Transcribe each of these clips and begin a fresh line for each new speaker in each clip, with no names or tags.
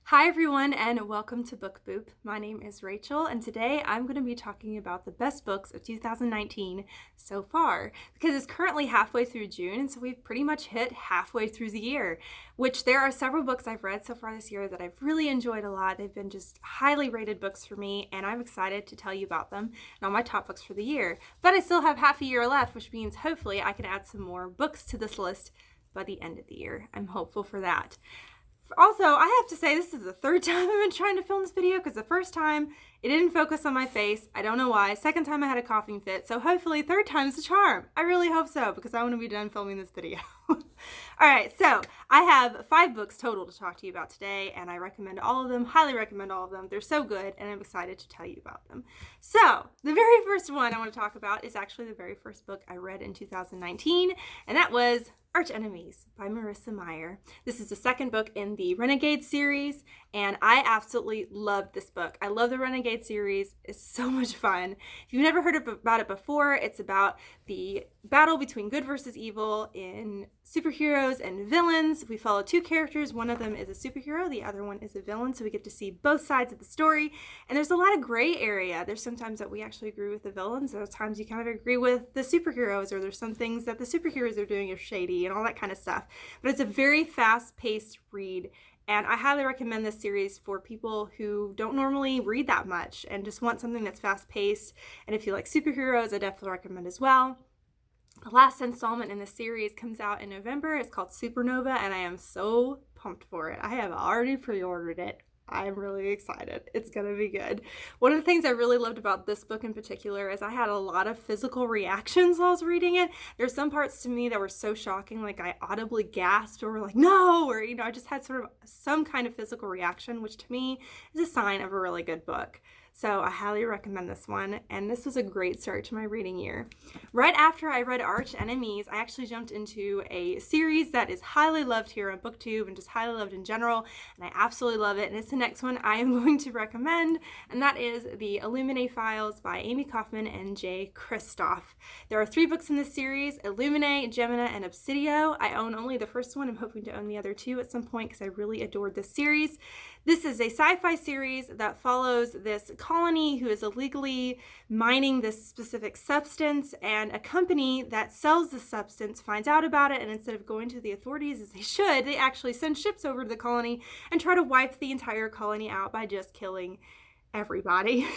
Hi everyone and welcome to Book Boop. My name is Rachel and today I'm going to be talking about the best books of 2019 so far because it's currently halfway through June and so we've pretty much hit halfway through the year, which there are several books I've read so far this year that I've really enjoyed a lot. They've been just highly rated books for me and I'm excited to tell you about them and all my top books for the year. But I still have half a year left, which means hopefully I can add some more books to this list by the end of the year. I'm hopeful for that. Also, I have to say this is the third time I've been trying to film this video because the first time it didn't focus on my face. I don't know why. Second time I had a coughing fit. So hopefully third time's the charm. I really hope so because I want to be done filming this video. Alright, so I have 5 books total to talk to you about today and I recommend all of them, highly recommend all of them. They're so good and I'm excited to tell you about them. So the very first one I want to talk about is actually the very first book I read in 2019 and that was Archenemies by Marissa Meyer. This is the second book in the Renegade series and I absolutely loved this book. I love the Renegade series. It's so much fun. If you've never heard about it before, it's about the battle between good versus evil in superheroes and villains. We follow 2 characters. One of them is a superhero, the other one is a villain, so we get to see both sides of the story. And there's a lot of gray area. There's sometimes that we actually agree with the villains. There's times you kind of agree with the superheroes, or there's some things that the superheroes are doing are shady and all that kind of stuff. But it's a very fast-paced read. And I highly recommend this series for people who don't normally read that much and just want something that's fast-paced. And if you like superheroes, I definitely recommend as well. The last installment in the series comes out in November. It's called Supernova, and I am so pumped for it. I have already pre-ordered it. I'm really excited. It's gonna be good. One of the things I really loved about this book in particular is I had a lot of physical reactions while I was reading it. There's some parts to me that were so shocking, like I audibly gasped or were like, no, or I just had sort of some kind of physical reaction, which to me is a sign of a really good book. So I highly recommend this one, and this was a great start to my reading year. Right after I read Archenemies, I actually jumped into a series that is highly loved here on BookTube and just highly loved in general, and I absolutely love it, and it's the next one I am going to recommend, and that is the Illuminae Files by Amy Kaufman and Jay Kristoff. There are 3 books in this series, Illuminae, Gemina, and Obsidio. I own only the first one. I'm hoping to own the other 2 at some point because I really adored this series. This is a sci-fi series that follows this colony who is illegally mining this specific substance, and a company that sells the substance finds out about it, and instead of going to the authorities as they should, they actually send ships over to the colony and try to wipe the entire colony out by just killing everybody.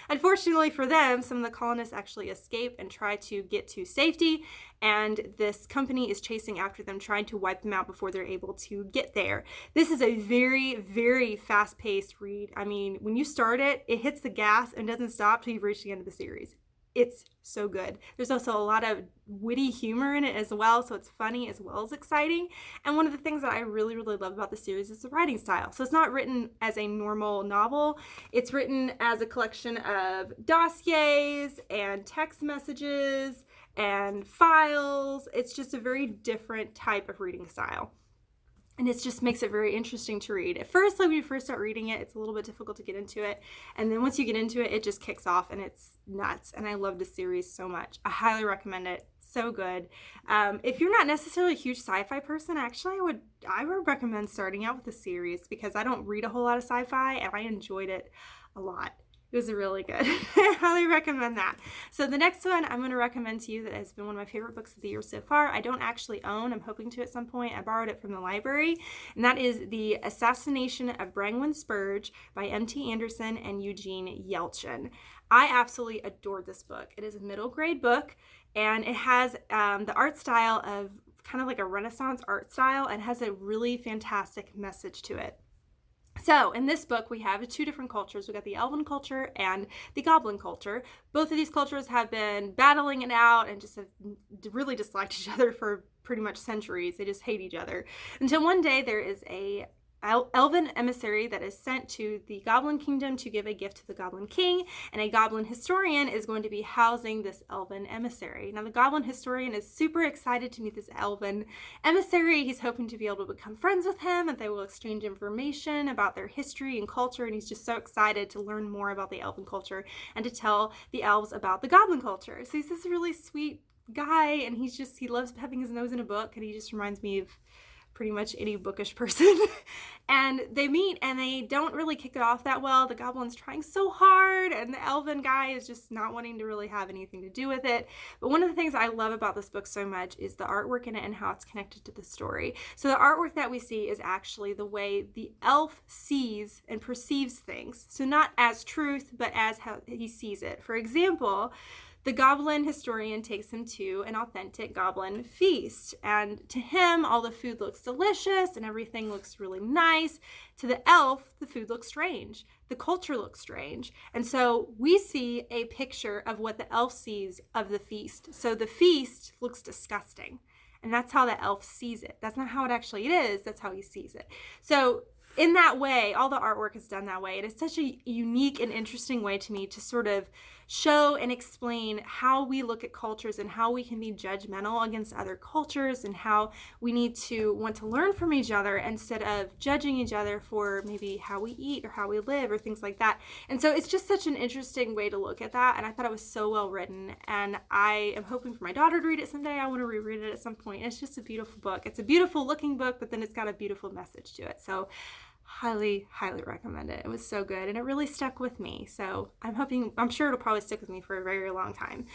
Unfortunately for them, some of the colonists actually escape and try to get to safety, and this company is chasing after them, trying to wipe them out before they're able to get there. This is a very, very fast-paced read. I mean, when you start it, it hits the gas and doesn't stop till you've reached the end of the series. It's so good. There's also a lot of witty humor in it as well, so it's funny as well as exciting. And one of the things that I really, really love about the series is the writing style. So it's not written as a normal novel. It's written as a collection of dossiers and text messages and files. It's just a very different type of reading style. And it just makes it very interesting to read. At first, like when you first start reading it, it's a little bit difficult to get into it. And then once you get into it, it just kicks off and it's nuts. And I love this series so much. I highly recommend it. So good. If you're not necessarily a huge sci-fi person, actually, I would recommend starting out with the series because I don't read a whole lot of sci-fi and I enjoyed it a lot. It was really good. I highly recommend that. So the next one I'm going to recommend to you that has been one of my favorite books of the year so far. I don't actually own. I'm hoping to at some point. I borrowed it from the library. And that is The Assassination of Brangwyn Spurge by M.T. Anderson and Eugene Yelchin. I absolutely adored this book. It is a middle grade book and it has the art style of kind of like a Renaissance art style and has a really fantastic message to it. So in this book, we have 2 different cultures. We got the Elven culture and the Goblin culture. Both of these cultures have been battling it out and just have really disliked each other for pretty much centuries. They just hate each other. Until one day there is a elven emissary that is sent to the Goblin Kingdom to give a gift to the Goblin King, and a Goblin historian is going to be housing this elven emissary. Now the Goblin historian is super excited to meet this elven emissary. He's hoping to be able to become friends with him and they will exchange information about their history and culture, and he's just so excited to learn more about the elven culture and to tell the elves about the Goblin culture. So he's this really sweet guy and he loves having his nose in a book, and he just reminds me of pretty much any bookish person. And they meet and they don't really kick it off that well. The goblin's trying so hard and the elven guy is just not wanting to really have anything to do with it. But one of the things I love about this book so much is the artwork in it and how it's connected to the story. So the artwork that we see is actually the way the elf sees and perceives things. So not as truth, but as how he sees it. For example, the goblin historian takes him to an authentic goblin feast. And to him, all the food looks delicious and everything looks really nice. To the elf, the food looks strange. The culture looks strange. And so we see a picture of what the elf sees of the feast. So the feast looks disgusting. And that's how the elf sees it. That's not how it actually is. That's how he sees it. So in that way, all the artwork is done that way. It is such a unique and interesting way to me to sort of show and explain how we look at cultures and how we can be judgmental against other cultures and how we need to want to learn from each other instead of judging each other for maybe how we eat or how we live or things like that. And so it's just such an interesting way to look at that. And I thought it was so well written. And I am hoping for my daughter to read it someday. I want to reread it at some point. And it's just a beautiful book. It's a beautiful looking book, but then it's got a beautiful message to it. So highly, highly recommend it. It was so good and it really stuck with me. So I'm sure it'll probably stick with me for a very long time.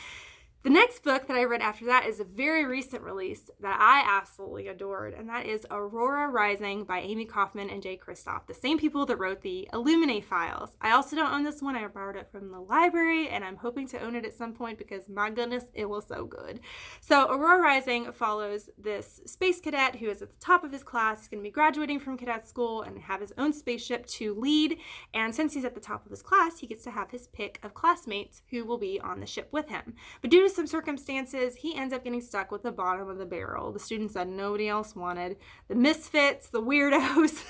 The next book that I read after that is a very recent release that I absolutely adored, and that is Aurora Rising by Amy Kaufman and Jay Kristoff, the same people that wrote the Illuminae files. I also don't own this one. I borrowed it from the library, and I'm hoping to own it at some point because, my goodness, it was so good. So Aurora Rising follows this space cadet who is at the top of his class. He's going to be graduating from cadet school and have his own spaceship to lead, and since he's at the top of his class, he gets to have his pick of classmates who will be on the ship with him. But due to some circumstances, he ends up getting stuck with the bottom of the barrel, the students that nobody else wanted, the misfits, the weirdos.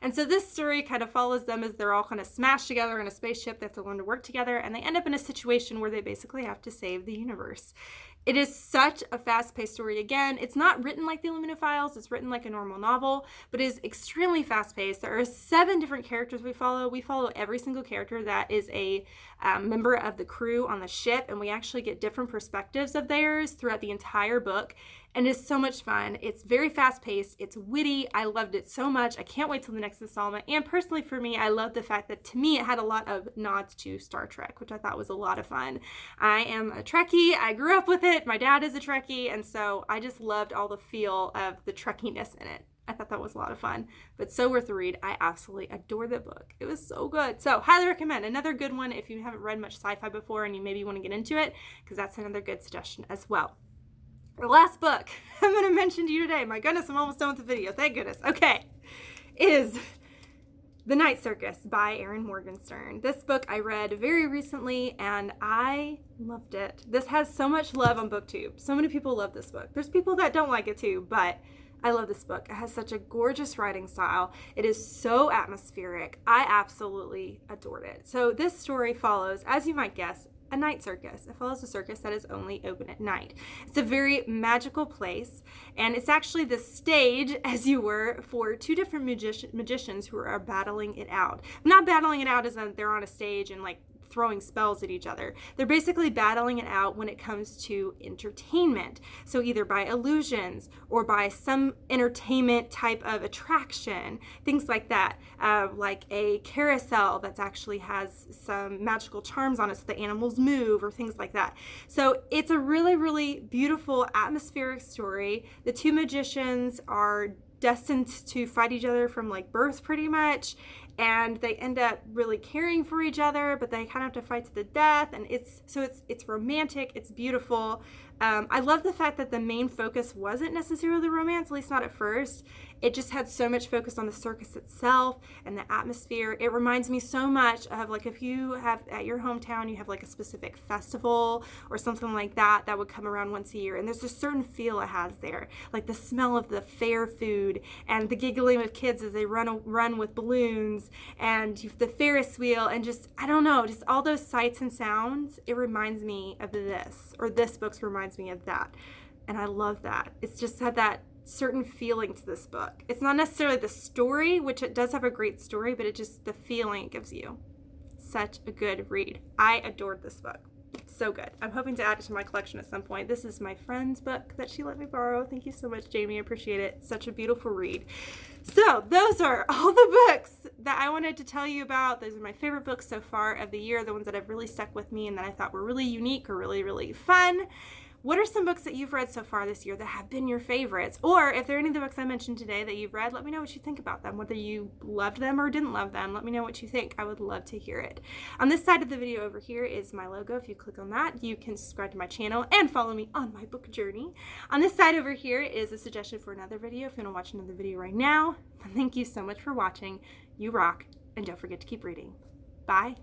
And so this story kind of follows them as they're all kind of smashed together in a spaceship. They have to learn to work together, and they end up in a situation where they basically have to save the universe. It is such a fast-paced story. Again, it's not written like the Illuminae files. It's written like a normal novel, but it is extremely fast-paced. There are 7 different characters we follow. We follow every single character that is a member of the crew on the ship, and we actually get different perspectives of theirs throughout the entire book. And it's so much fun. It's very fast-paced. It's witty. I loved it so much. I can't wait till the next installment. And personally for me, I love the fact that to me it had a lot of nods to Star Trek, which I thought was a lot of fun. I am a Trekkie. I grew up with it. My dad is a Trekkie. And so I just loved all the feel of the Trekkiness in it. I thought that was a lot of fun, but so worth the read. I absolutely adore the book. It was so good. So highly recommend. Another good one if you haven't read much sci-fi before and you maybe want to get into it, because that's another good suggestion as well. The last book I'm going to mention to you today, my goodness, I'm almost done with the video, thank goodness, okay, is The Night Circus by Erin Morgenstern. This book I read very recently and I loved it. This has so much love on BookTube. So many people love this book. There's people that don't like it too, but I love this book. It has such a gorgeous writing style. It is so atmospheric. I absolutely adored it. So this story follows, as you might guess, a night circus. It follows a circus that is only open at night. It's a very magical place, and it's actually the stage, as you were, for 2 different magicians who are battling it out. Not battling it out as in they're on a stage and like throwing spells at each other. They're basically battling it out when it comes to entertainment. So either by illusions or by some entertainment type of attraction, things like that, like a carousel that actually has some magical charms on it so the animals move or things like that. So it's a really, really beautiful atmospheric story. The 2 magicians are destined to fight each other from like birth pretty much, and they end up really caring for each other, but they kind of have to fight to the death, and it's romantic, it's beautiful. I love the fact that the main focus wasn't necessarily the romance, at least not at first. It just had so much focus on the circus itself and the atmosphere. It reminds me so much of like if you have at your hometown, you have like a specific festival or something like that that would come around once a year. And there's a certain feel it has there, like the smell of the fair food and the giggling of kids as they run with balloons and the Ferris wheel and just, I don't know, just all those sights and sounds. It reminds me of this, or this book reminds me of that. And I love that. It's just had that certain feeling to this book. It's not necessarily the story, which it does have a great story, but it just, the feeling it gives you. Such a good read. I adored this book. So good. I'm hoping to add it to my collection at some point. This is my friend's book that she let me borrow. Thank you so much, Jamie. I appreciate it. Such a beautiful read. So those are all the books that I wanted to tell you about. Those are my favorite books so far of the year, the ones that have really stuck with me and that I thought were really unique or really, really fun. What are some books that you've read so far this year that have been your favorites? Or if there are any of the books I mentioned today that you've read, let me know what you think about them. Whether you loved them or didn't love them, let me know what you think. I would love to hear it. On this side of the video over here is my logo. If you click on that, you can subscribe to my channel and follow me on my book journey. On this side over here is a suggestion for another video if you want to watch another video right now. Thank you so much for watching. You rock, and don't forget to keep reading. Bye.